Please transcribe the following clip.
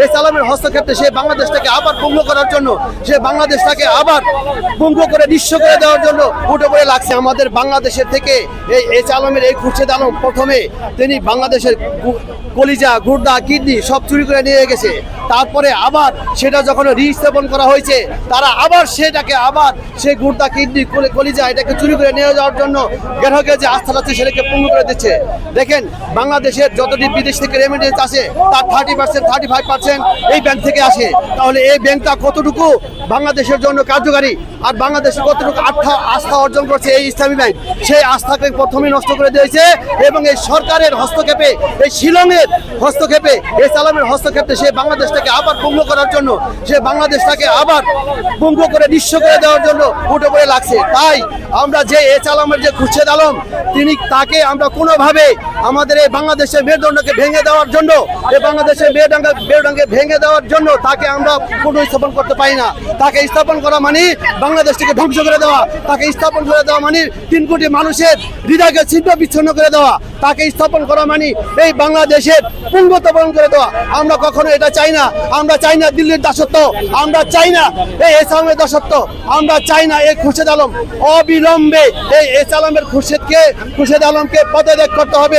S আলমের হস্তক্ষেপে সে বাংলাদেশটাকে আবার ভঙ্গ করার জন্য, সে বাংলাদেশটাকে আবার ভঙ্গ করে নিঃস্ব করে দেওয়ার জন্য উঠে পড়ে লাগছে। আমাদের বাংলাদেশের থেকে এই এস আলমের এই খুরশেদ আলম প্রথমে তিনি বাংলাদেশের কলিজা, গুর্দা, কিডনি সব চুরি করে নিয়ে গেছে। তারপরে আবার সেটা যখন রিস্থাপন করা হয়েছে, তারা আবার সেটাকে আবার সেই গুর্দা, কিডনি, কলিজা এটাকে চুরি করে নিয়ে যাওয়ার জন্য গ্রাহকের যে আস্থা আছে সেটাকে পূর্ণ করে দিচ্ছে। দেখেন, বাংলাদেশের যতটি বিদেশ থেকে রেমিটেন্স আসে তার 30%, 35% এই ব্যাংক থেকে আসে। তাহলে এই ব্যাংকটা কতটুকু বাংলাদেশের জন্য কার্যকারী, আর বাংলাদেশে কতটুকু আস্থা অর্জন করছে এই ইসলামী ব্যাংক, সেই আস্থাকে প্রথমেই নষ্ট করে দিয়েছে। এবং এই সরকারের হস্তক্ষেপে, এই শিলংয়ের হস্তক্ষেপে, এস আলমের হস্তক্ষেপে সে বাংলাদেশটাকে আবার ভঙ্গ করার জন্য, সে বাংলাদেশটাকে আবার ভঙ্গ করে নিঃস্ব করে দেওয়ার জন্য উঠে পড়ে লাগছে। তাই আমরা যে এস আলমের যে খুরশেদ আলম, তাকে আমরা কোনোভাবে আমাদের এই বাংলাদেশের মেরুদণ্ডকে ভেঙে দেওয়ার জন্য, এই বাংলাদেশের মেরুদণ্ডকে ভেঙে দেওয়ার জন্য তাকে আমরা কোনো স্থাপন করতে পারি না। তাকে স্থাপন করা মানে বাংলাদেশটাকে ধ্বংস করে দেওয়া, তাকে স্থাপন করে দেওয়া মানে 3 কোটি মানুষের হৃদয়কে ছিন্ন বিচ্ছিন্ন করে দেওয়া, তাকে স্থাপন করা মানে এই বাংলাদেশের পুঙ্গত্বকরণ করে দেওয়া। আমরা কখনো এটা চাই না। আমরা চাই না দিল্লির দাসত্ব, আমরা চাই না এই এস আলমের দাসত্ব, আমরা চাই না এই খুরশেদ আলম। অবিলম্বে এই এস আলমের খুরশেদ আলমকে পদত্যাগ করতে হবে।